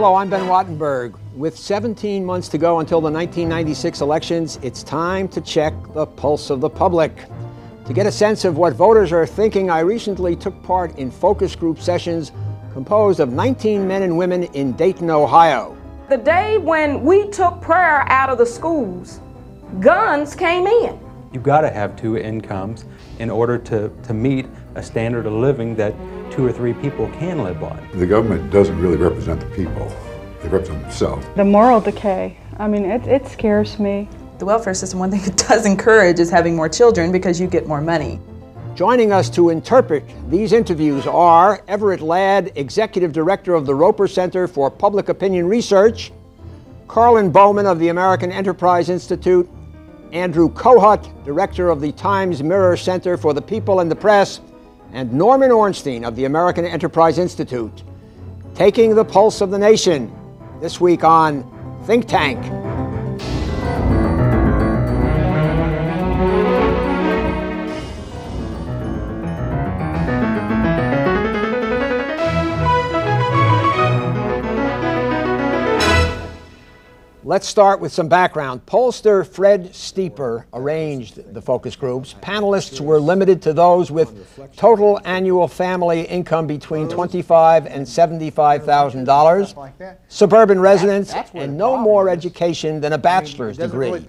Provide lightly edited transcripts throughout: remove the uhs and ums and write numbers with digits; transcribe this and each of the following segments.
Hello, I'm Ben Wattenberg. With 17 months to go until the 1996 elections, it's time to check the pulse of the public. To get a sense of what voters are thinking, I recently took part in focus group sessions composed of 19 men and women in Dayton, Ohio. The day when we took prayer out of the schools, guns came in. You've got to have two incomes in order to meet a standard of living that 2 or 3 people can live on. The government doesn't really represent the people. They represent themselves. The moral decay, I mean, it scares me. The welfare system, one thing it does encourage is having more children because you get more money. Joining us to interpret these interviews are Everett Ladd, Executive Director of the Roper Center for Public Opinion Research, Karlyn Bowman of the American Enterprise Institute, Andrew Kohut, Director of the Times Mirror Center for the People and the Press, and Norman Ornstein of the American Enterprise Institute. Taking the pulse of the nation, this week on Think Tank. Let's start with some background. Pollster Fred Steeper arranged the focus groups. Panelists were limited to those with total annual family income between $25,000 and $75,000, suburban residents, and no more education than a bachelor's degree.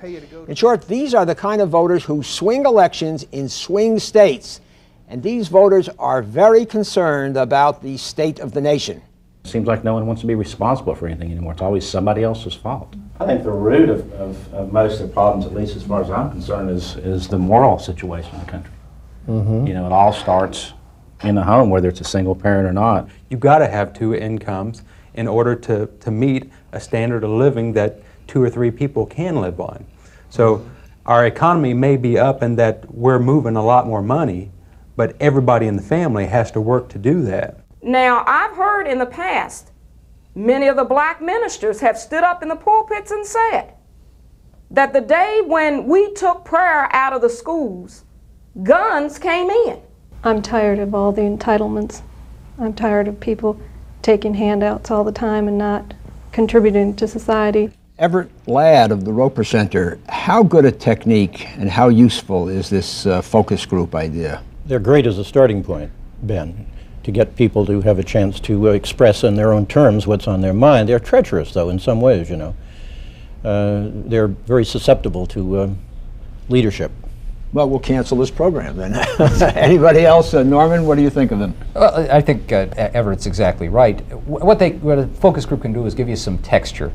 In short, these are the kind of voters who swing elections in swing states, and these voters are very concerned about the state of the nation. Seems like no one wants to be responsible for anything anymore. It's always somebody else's fault. I think the root of most of the problems, at least as far as I'm concerned, is the moral situation in the country. Mm-hmm. You know, it all starts in the home, whether it's a single parent or not. You've got to have two incomes in order to meet a standard of living that 2 or 3 people can live on. So our economy may be up in that we're moving a lot more money, but everybody in the family has to work to do that. Now, I've heard in the past, many of the black ministers have stood up in the pulpits and said that the day when we took prayer out of the schools, guns came in. I'm tired of all the entitlements. I'm tired of people taking handouts all the time and not contributing to society. Everett Ladd of the Roper Center, how good a technique and how useful is this focus group idea? They're great as a starting point, Ben, to get people to have a chance to express in their own terms what's on their mind. They're treacherous, though, in some ways, you know. They're very susceptible to leadership. Well, we'll cancel this program then. Anybody else? Norman, what do you think of them? Well, I think Everett's exactly right. What a focus group can do is give you some texture.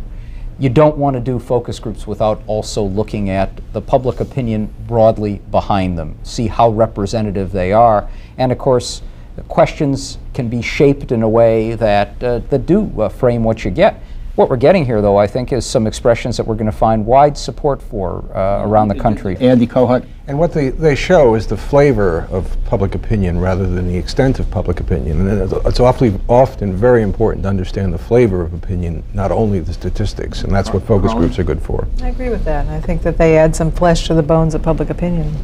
You don't want to do focus groups without also looking at the public opinion broadly behind them, see how representative they are, and of course, the questions can be shaped in a way that do frame what you get. What we're getting here, though, I think, is some expressions that we're going to find wide support for around the country. Andy Kohut. And what they show is the flavor of public opinion rather than the extent of public opinion. And it's often very important to understand the flavor of opinion, not only the statistics, and that's what focus groups are good for. I agree with that. I think that they add some flesh to the bones of public opinion.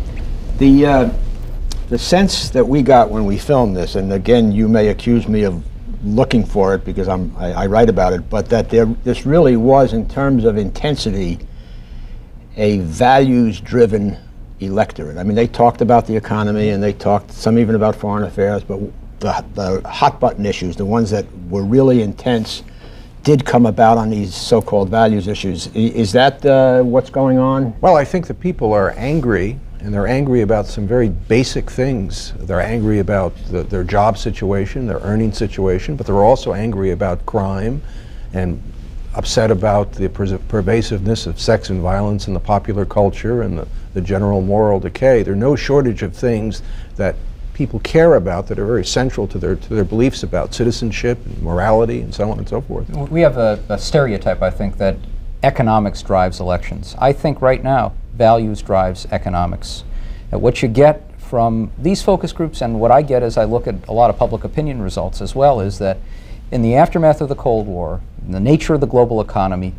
The sense that we got when we filmed this, and again, you may accuse me of looking for it because I write about it, but that this really was, in terms of intensity, a values-driven electorate. I mean, they talked about the economy, and they talked some even about foreign affairs, but the hot-button issues, the ones that were really intense, did come about on these so-called values issues. Is that what's going on? Well, I think the people are angry, and they're angry about some very basic things. They're angry about their job situation, their earning situation, but they're also angry about crime and upset about the pervasiveness of sex and violence in the popular culture and the general moral decay. There's no shortage of things that people care about that are very central to their beliefs about citizenship and morality and so on and so forth. We have a stereotype, I think, that economics drives elections. I think right now, values drives economics. What you get from these focus groups, and what I get as I look at a lot of public opinion results as well, is that in the aftermath of the Cold War, in the nature of the global economy,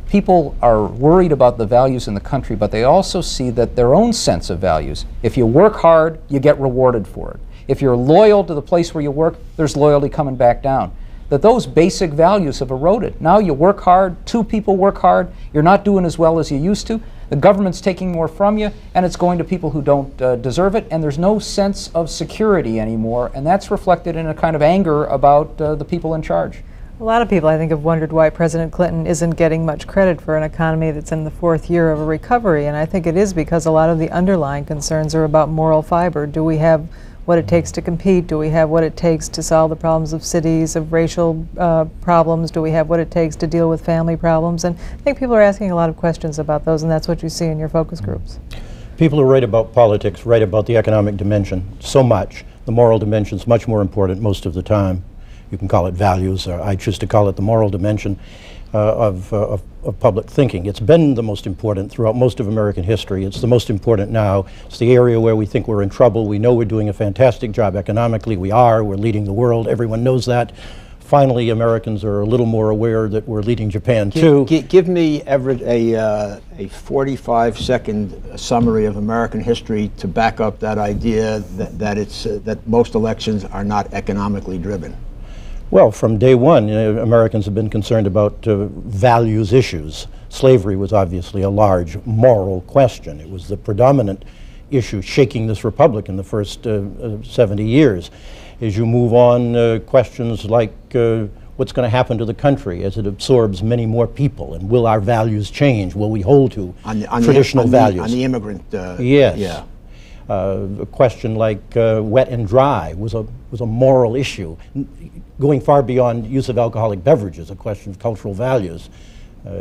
people are worried about the values in the country, but they also see that their own sense of values, if you work hard, you get rewarded for it. If you're loyal to the place where you work, there's loyalty coming back down. that those basic values have eroded. Now you work hard, two people work hard, you're not doing as well as you used to, the government's taking more from you, and it's going to people who don't deserve it, and there's no sense of security anymore, and that's reflected in a kind of anger about the people in charge. A lot of people, I think, have wondered why President Clinton isn't getting much credit for an economy that's in the 4th year of a recovery, and I think it is because a lot of the underlying concerns are about moral fiber. Do we have what it takes to compete? Do we have what it takes to solve the problems of cities, of racial problems? Do we have what it takes to deal with family problems? And I think people are asking a lot of questions about those, and that's what you see in your focus groups. People who write about politics write about the economic dimension so much. The moral dimension is much more important most of the time. You can call it values, or I choose to call it the moral dimension of public thinking. It's been the most important throughout most of American history. It's the most important now. It's the area where we think we're in trouble. We know we're doing a fantastic job economically. We are. We're leading the world. Everyone knows that. Finally, Americans are a little more aware that we're leading Japan too. Give me, Everett, a 45-second summary of American history to back up that idea that most elections are not economically driven. Well, from day one, Americans have been concerned about values issues. Slavery was obviously a large moral question. It was the predominant issue shaking this republic in the first 70 years. As you move on, questions like what's going to happen to the country as it absorbs many more people, and will our values change? Will we hold to traditional values? On the immigrant, yes. Yeah. A question like wet and dry was a moral issue, going far beyond use of alcoholic beverages, a question of cultural values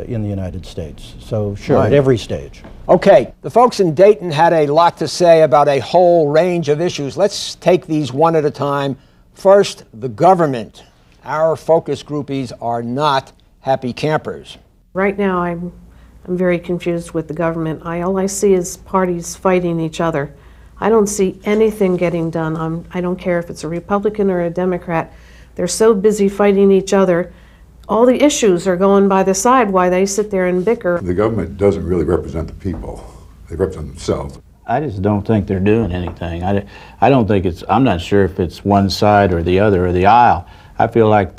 in the United States. So sure, right. At every stage. Okay, the folks in Dayton had a lot to say about a whole range of issues. Let's take these one at a time. First, the government. Our focus groupies are not happy campers. Right now, I'm very confused with the government. All I see is parties fighting each other. I don't see anything getting done. I don't care if it's a Republican or a Democrat. They're so busy fighting each other. All the issues are going by the side while they sit there and bicker. The government doesn't really represent the people. They represent themselves. I just don't think they're doing anything. I don't think it's, I'm not sure if it's one side or the other or the aisle. I feel like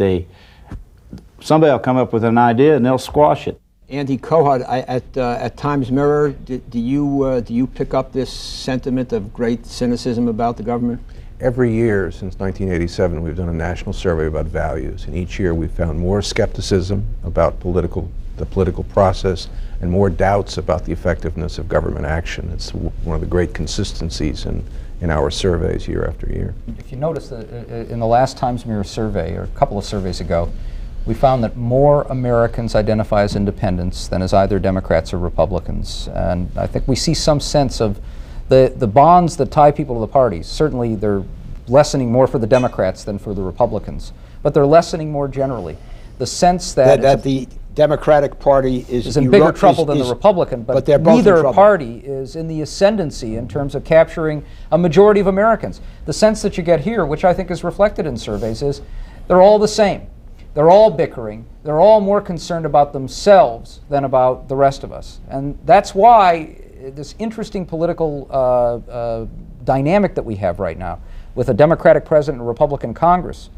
somebody will come up with an idea and they'll squash it. Andy Kohut, at Times Mirror, do you pick up this sentiment of great cynicism about the government? Every year since 1987, we've done a national survey about values, and each year we've found more skepticism about the political process and more doubts about the effectiveness of government action. It's one of the great consistencies in our surveys year after year. If you notice that in the last Times Mirror survey, or a couple of surveys ago, we found that more Americans identify as independents than as either Democrats or Republicans. And I think we see some sense of the bonds that tie people to the parties. Certainly they're lessening more for the Democrats than for the Republicans, but they're lessening more generally. The sense that the Democratic Party is in bigger trouble than the Republican, but neither party is in the ascendancy in terms of capturing a majority of Americans. The sense that you get here, which I think is reflected in surveys, is they're all the same. They're all bickering. They're all more concerned about themselves than about the rest of us. And that's why this interesting political dynamic that we have right now with a Democratic president and a Republican Congress,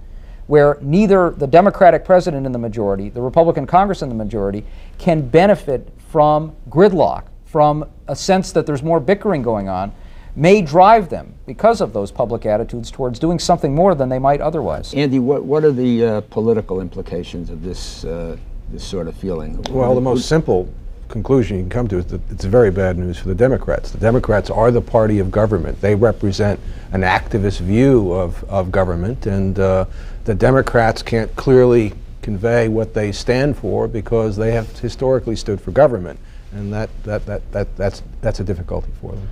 where neither the Democratic president in the majority, the Republican Congress in the majority, can benefit from gridlock, from a sense that there's more bickering going on, may drive them, because of those public attitudes, towards doing something more than they might otherwise. Andy, what are the political implications of this sort of feeling? Well, the most simple conclusion you can come to is that it's very bad news for the Democrats. The Democrats are the party of government. They represent an activist view of government, and the Democrats can't clearly convey what they stand for because they have historically stood for government, and that's a difficulty for them.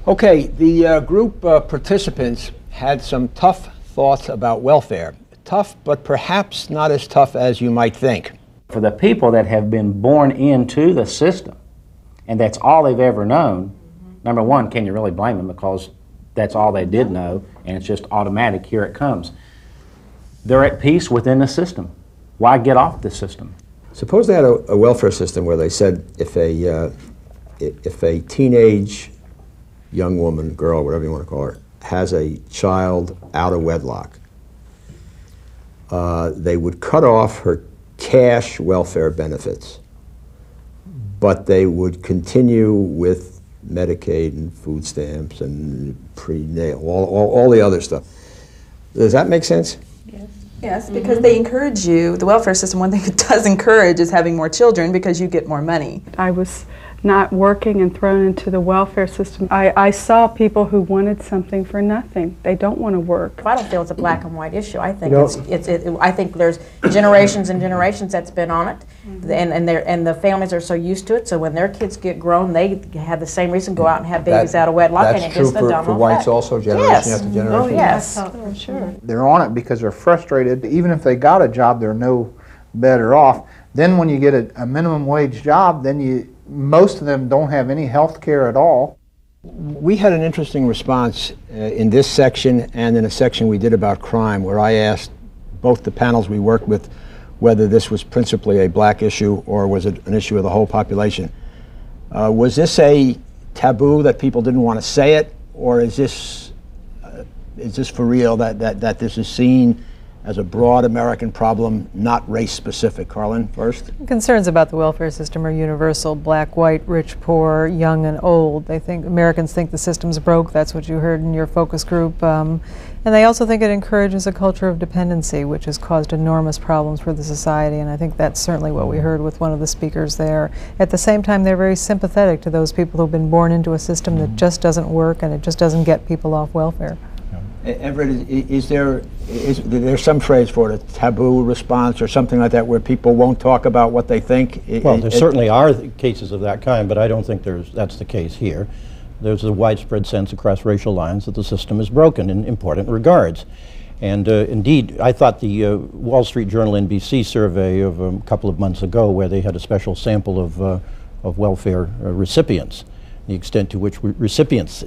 Okay, the group participants had some tough thoughts about welfare. Tough, but perhaps not as tough as you might think. For the people that have been born into the system, and that's all they've ever known, number one, can you really blame them, because that's all they did know, and it's just automatic, here it comes. They're at peace within the system. Why get off the system? Suppose they had a welfare system where they said if a teenage young woman, girl, whatever you want to call her, has a child out of wedlock, they would cut off her cash welfare benefits, but they would continue with Medicaid and food stamps and prenatal, all the other stuff. Does that make sense? Yes, because they encourage you, the welfare system, one thing it does encourage is having more children because you get more money. I was not working and thrown into the welfare system. I saw people who wanted something for nothing. They don't want to work. I don't feel it's a black and white issue. I think I think there's generations and generations that's been on it, and the families are so used to it. So when their kids get grown, they have the same reason to go out and have babies out of wedlock, and it gets the domino effect. That's true for whites also, generation after generation. Oh yes, For sure. They're on it because they're frustrated. Even if they got a job, they're no better off. Then when you get a minimum wage job, then most of them don't have any health care at all. We had an interesting response in this section and in a section we did about crime, where I asked both the panels we worked with whether this was principally a black issue or was it an issue of the whole population. Was this a taboo that people didn't want to say it, or is this for real that this is seen as a broad American problem, not race-specific? Karlyn, first. Concerns about the welfare system are universal: black, white, rich, poor, young, and old. They think Americans think the system's broke. That's what you heard in your focus group. And they also think it encourages a culture of dependency, which has caused enormous problems for the society. And I think that's certainly what we heard with one of the speakers there. At the same time, they're very sympathetic to those people who've been born into a system that just doesn't work and it just doesn't get people off welfare. Everett, is there some phrase for it, a taboo response or something like that, where people won't talk about what they think? Well, there certainly are cases of that kind, but I don't think that's the case here. There's a widespread sense across racial lines that the system is broken in important regards. And indeed, I thought the Wall Street Journal NBC survey of a couple of months ago, where they had a special sample of welfare recipients, the extent to which recipients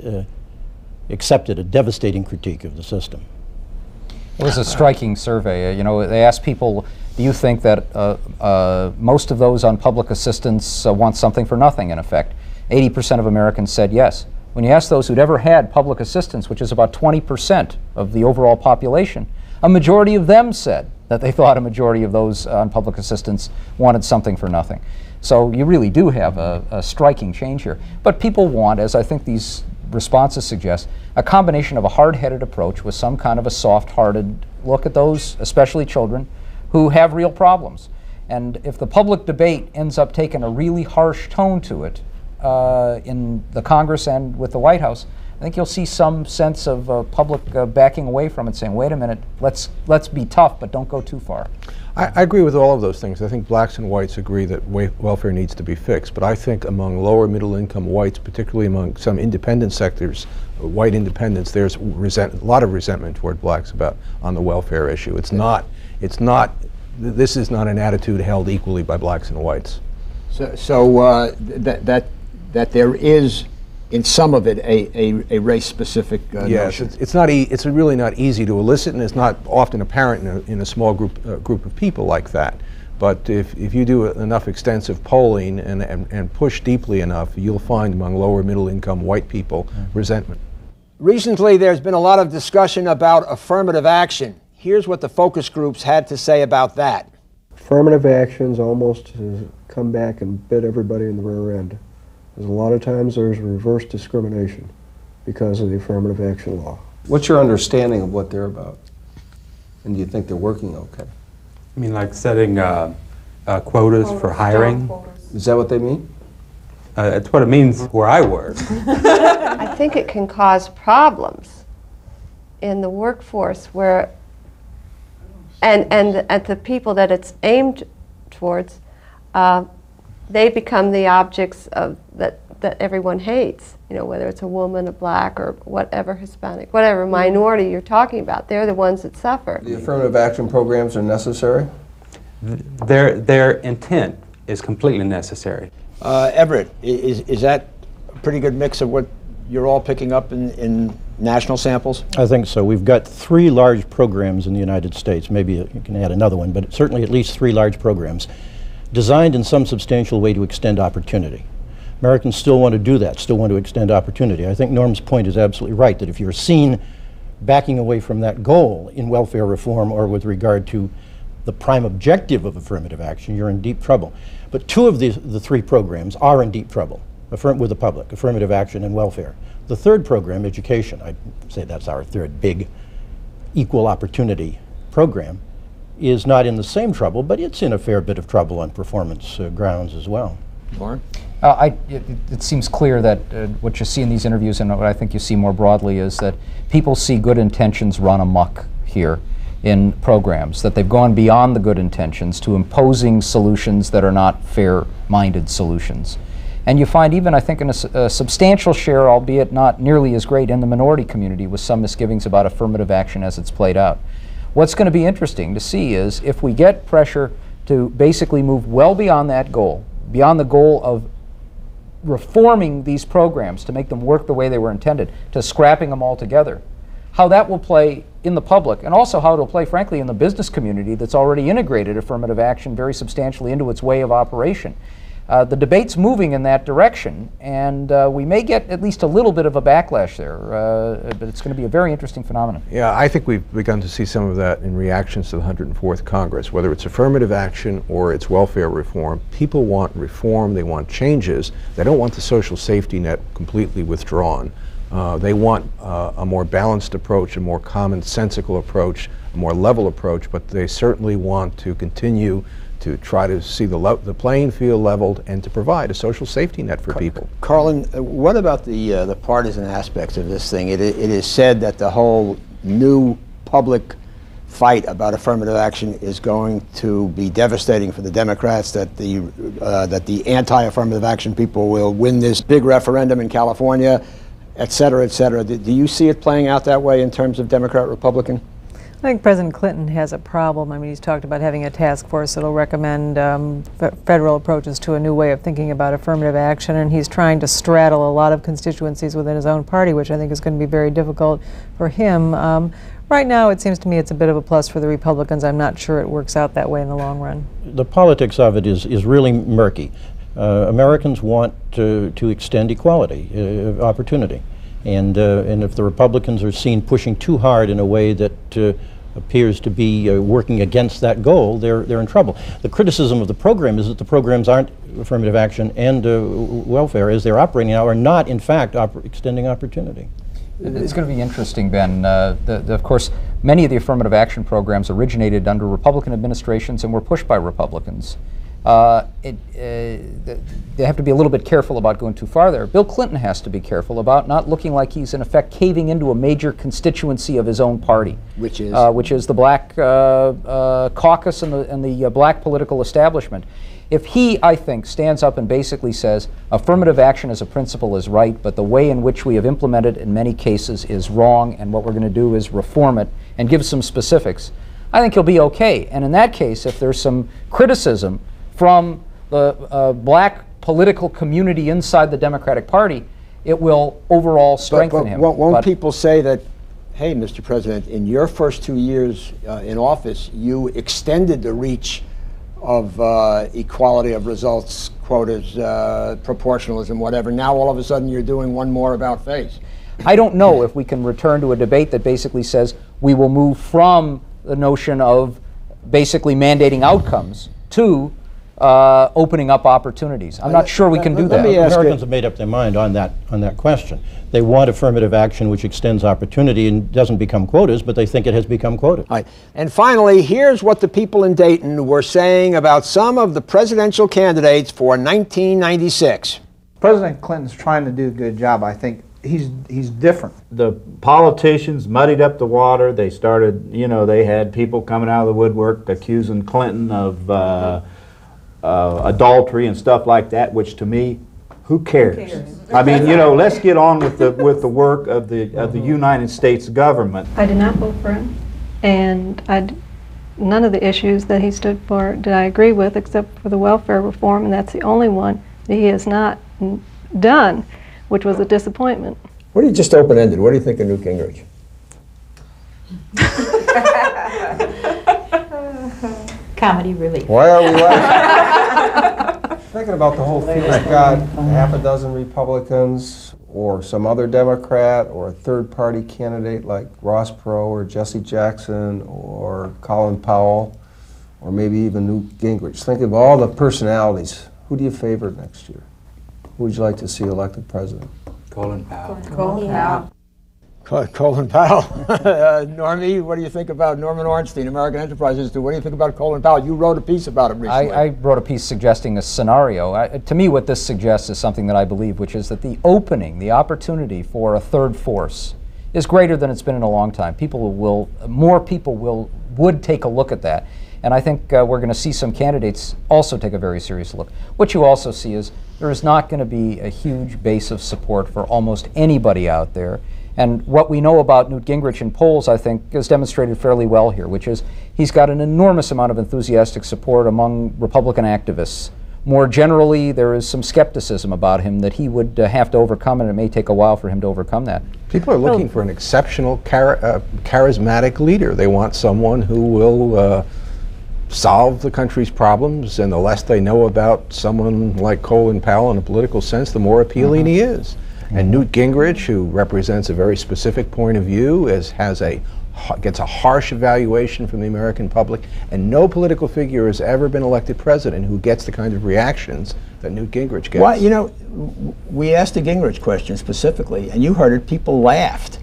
accepted a devastating critique of the system. It was a striking survey. You know, they asked people, do you think that most of those on public assistance want something for nothing, in effect? 80% of Americans said yes. When you ask those who'd ever had public assistance, which is about 20% of the overall population, a majority of them said that they thought a majority of those on public assistance wanted something for nothing. So you really do have a striking change here. But people want, as I think these responses suggest, a combination of a hard-headed approach with some kind of a soft-hearted look at those, especially children, who have real problems. And if the public debate ends up taking a really harsh tone to it in the Congress and with the White House, I think you'll see some sense of public backing away from it, saying, wait a minute, let's be tough, but don't go too far. I agree with all of those things. I think blacks and whites agree that welfare needs to be fixed, but I think among lower middle income whites, particularly among some independent sectors, white independents, there's a lot of resentment toward blacks on the welfare issue. This is not an attitude held equally by blacks and whites. So that there is, in some of it, a race-specific notion. Yes, it's really not easy to elicit, and it's not often apparent in a small group of people like that. But if you do enough extensive polling and push deeply enough, you'll find among lower middle income white people resentment. Recently, there's been a lot of discussion about affirmative action. Here's what the focus groups had to say about that. Affirmative actions almost come back and bit everybody in the rear end. There's a lot of times there's reverse discrimination because of the affirmative action law. What's your understanding of what they're about? And do you think they're working okay? I mean, like setting quotas for hiring? Is that what they mean? That's what it means where I work. I think it can cause problems in the workforce where, and at the people that it's aimed towards, they become the objects of that everyone hates. You know, whether it's a woman, a black, or whatever Hispanic, whatever minority you're talking about, they're the ones that suffer. The affirmative action programs are necessary? Their intent is completely necessary. Everett, is that a pretty good mix of what you're all picking up in national samples? I think so. We've got 3 large programs in the United States. Maybe you can add another one, but certainly at least 3 large programs designed in some substantial way to extend opportunity. Americans still want to do that, still want to extend opportunity. I think Norm's point is absolutely right, that if you're seen backing away from that goal in welfare reform or with regard to the prime objective of affirmative action, you're in deep trouble. But two of the three programs are in deep trouble with the public, affirmative action and welfare. The third program, education, I'd say that's our third big equal opportunity program, is not in the same trouble, but it's in a fair bit of trouble on performance grounds as well. Lauren? It seems clear that what you see in these interviews, and what I think you see more broadly, is that people see good intentions run amok here in programs, that they've gone beyond the good intentions to imposing solutions that are not fair-minded solutions. And you find even, I think, in a substantial share, albeit not nearly as great in the minority community, with some misgivings about affirmative action as it's played out. What's going to be interesting to see is if we get pressure to basically move well beyond that goal, beyond the goal of reforming these programs to make them work the way they were intended, to scrapping them altogether, how that will play in the public, and also how it will play, frankly, in the business community that's already integrated affirmative action very substantially into its way of operation. The debate's moving in that direction, and we may get at least a little bit of a backlash there, but it's going to be a very interesting phenomenon. Yeah, I think we've begun to see some of that in reactions to the 104th Congress. Whether it's affirmative action or it's welfare reform, people want reform, they want changes. They don't want the social safety net completely withdrawn. They want a more balanced approach, a more commonsensical approach, a more level approach, but they certainly want to continue to try to see the playing field leveled and to provide a social safety net for people. Karlyn, what about the partisan aspects of this thing? It is said that the whole new public fight about affirmative action is going to be devastating for the Democrats, that the anti-affirmative action people will win this big referendum in California, et cetera, et cetera. Do you see it playing out that way in terms of Democrat-Republican? I think President Clinton has a problem. I mean, he's talked about having a task force that will recommend federal approaches to a new way of thinking about affirmative action, and he's trying to straddle a lot of constituencies within his own party, which I think is going to be very difficult for him. Right now, it seems to me it's a bit of a plus for the Republicans. I'm not sure it works out that way in the long run. The politics of it is really murky. Americans want to extend equality of opportunity. And if the Republicans are seen pushing too hard in a way that appears to be working against that goal, they're in trouble. The criticism of the program is that the programs aren't affirmative action and welfare, as they're operating now, are not, in fact, extending opportunity. It's going to be interesting, Ben. Of course, many of the affirmative action programs originated under Republican administrations and were pushed by Republicans. They have to be a little bit careful about going too far there. Bill Clinton has to be careful about not looking like he's in effect caving into a major constituency of his own party, which is the black caucus and the black political establishment. If he, I think, stands up and basically says affirmative action as a principle is right, but the way in which we have implemented it in many cases is wrong, and what we're going to do is reform it, and give some specifics, I think he'll be okay. And in that case, if there's some criticism from the black political community inside the Democratic Party, it will overall strengthen him. Won't people say that, hey, Mr. President, in your first 2 years in office, you extended the reach of equality of results, quotas, proportionalism, whatever. Now all of a sudden you're doing one more about face. I don't know if we can return to a debate that basically says we will move from the notion of basically mandating outcomes to opening up opportunities. I'm not sure we can do that. Americans have made up their mind on that question. They want affirmative action which extends opportunity and doesn't become quotas, but they think it has become quotas. Right. And finally, here's what the people in Dayton were saying about some of the presidential candidates for 1996. President Clinton's trying to do a good job. I think he's different. The politicians muddied up the water. They started, they had people coming out of the woodwork accusing Clinton of adultery and stuff like that, which to me, who cares? I mean, let's get on with the work of the United States government. I did not vote for him, and none of the issues that he stood for did I agree with, except for the welfare reform, and that's the only one that he has not done, which was a disappointment. What do you just open-ended? What do you think of Newt Gingrich? Comedy relief. Why are we laughing? Thinking about the whole thing. We've got half a dozen Republicans, or some other Democrat or a third-party candidate like Ross Perot or Jesse Jackson or Colin Powell or maybe even Newt Gingrich. Think of all the personalities. Who do you favor next year? Who would you like to see elected president? Colin Powell. Colin Powell. Colin Powell. Normie, what do you think about Norman Ornstein, American Enterprise Institute? What do you think about Colin Powell? You wrote a piece about him recently. I wrote a piece suggesting a scenario. To me, what this suggests is something that I believe, which is that the opening, the opportunity for a third force is greater than it's been in a long time. More people would take a look at that. And I think we're going to see some candidates also take a very serious look. What you also see is there is not going to be a huge base of support for almost anybody out there. And what we know about Newt Gingrich in polls, I think, is demonstrated fairly well here, which is he's got an enormous amount of enthusiastic support among Republican activists. More generally, there is some skepticism about him that he would have to overcome, and it may take a while for him to overcome that. People are looking for an exceptional, charismatic leader. They want someone who will solve the country's problems, and the less they know about someone like Colin Powell in a political sense, the more appealing he is. And Newt Gingrich, who represents a very specific point of view, gets a harsh evaluation from the American public, and no political figure has ever been elected president who gets the kind of reactions that Newt Gingrich gets. Well, you know, we asked the Gingrich question specifically, and you heard it, people laughed.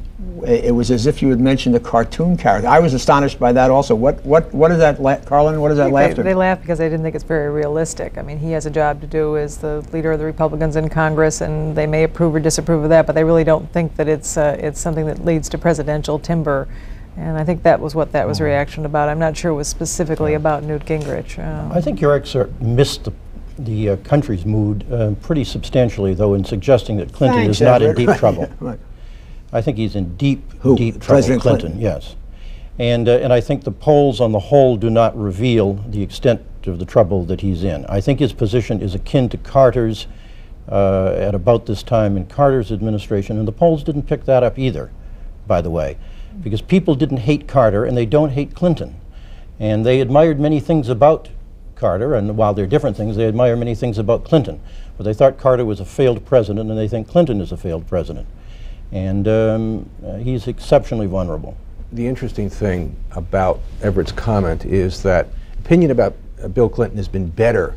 It was as if you had mentioned a cartoon character. I was astonished by that also. What is that, Karlyn, what is that laughter? They laugh because they didn't think it's very realistic. I mean, he has a job to do as the leader of the Republicans in Congress, and they may approve or disapprove of that, but they really don't think that it's something that leads to presidential timber. And I think that was what that was reaction about. I'm not sure it was specifically about Newt Gingrich. I think your excerpt missed the country's mood pretty substantially, though, in suggesting that Clinton is not in deep trouble. Right. I think he's in deep trouble. President Clinton, yes. And I think the polls on the whole do not reveal the extent of the trouble that he's in. I think his position is akin to Carter's at about this time in Carter's administration, and the polls didn't pick that up either, by the way, because people didn't hate Carter and they don't hate Clinton. And they admired many things about Carter, and while they're different things, they admire many things about Clinton. But they thought Carter was a failed president, and they think Clinton is a failed president. And he's exceptionally vulnerable. The interesting thing about Everett's comment is that opinion about Bill Clinton has been better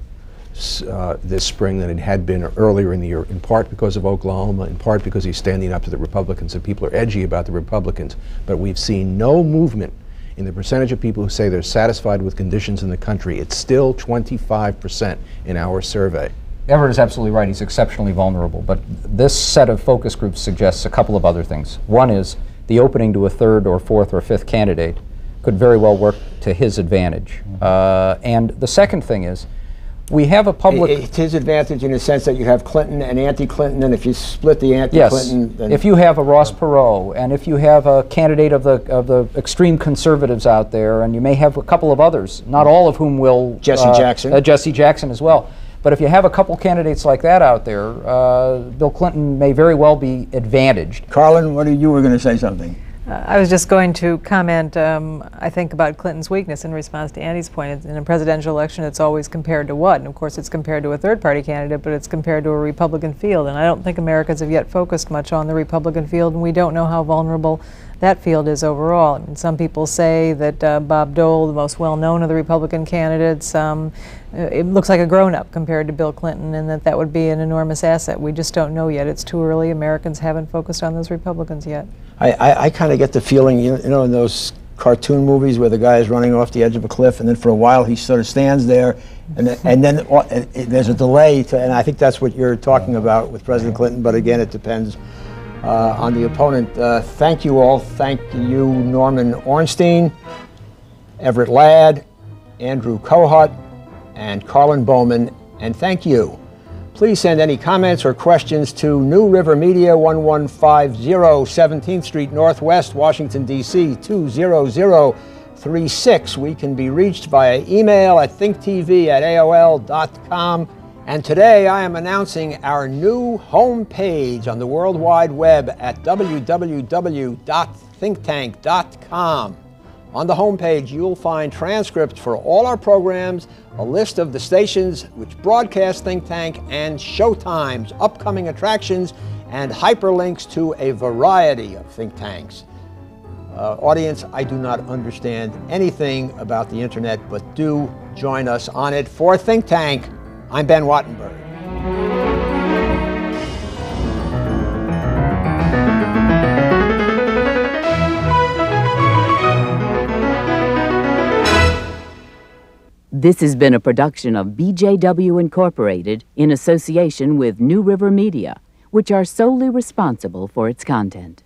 this spring than it had been earlier in the year, in part because of Oklahoma, in part because he's standing up to the Republicans, and people are edgy about the Republicans. But we've seen no movement in the percentage of people who say they're satisfied with conditions in the country. It's still 25% in our survey. Everett is absolutely right. He's exceptionally vulnerable. But this set of focus groups suggests a couple of other things. One is the opening to a third or fourth or fifth candidate could very well work to his advantage. And the second thing is we have a public... It's his advantage in the sense that you have Clinton and anti-Clinton, and if you split the anti-Clinton... Yes. Then if you have a Ross Perot, and if you have a candidate of the extreme conservatives out there, and you may have a couple of others, not all of whom will... Jesse Jackson. Jesse Jackson as well. But if you have a couple candidates like that out there, Bill Clinton may very well be advantaged. Karlyn, you were going to say something. I was just going to comment, I think, about Clinton's weakness in response to Andy's point. In a presidential election, it's always compared to what? And of course, it's compared to a third-party candidate, but it's compared to a Republican field. And I don't think Americans have yet focused much on the Republican field, and we don't know how vulnerable that field is overall. I mean, some people say that Bob Dole, the most well-known of the Republican candidates, it looks like a grown-up compared to Bill Clinton, and that would be an enormous asset. We just don't know yet. It's too early. Americans haven't focused on those Republicans yet. I kind of get the feeling, you know, in those cartoon movies where the guy is running off the edge of a cliff, and then for a while he sort of stands there, and then there's a delay, and I think that's what you're talking about with President Clinton, but again, it depends on the opponent. Thank you all. Thank you, Norman Ornstein, Everett Ladd, Andrew Kohut, and Karlyn Bowman, and thank you. Please send any comments or questions to New River Media, 1150 17th Street Northwest, Washington, D.C. 20036. We can be reached via email at thinktv@aol.com. And today I am announcing our new homepage on the World Wide Web at www.thinktank.com. On the homepage, you'll find transcripts for all our programs, a list of the stations which broadcast Think Tank, and showtimes, upcoming attractions, and hyperlinks to a variety of think tanks. Audience, I do not understand anything about the internet, but do join us on it. For Think Tank, I'm Ben Wattenberg. This has been a production of BJW Incorporated in association with New River Media, which are solely responsible for its content.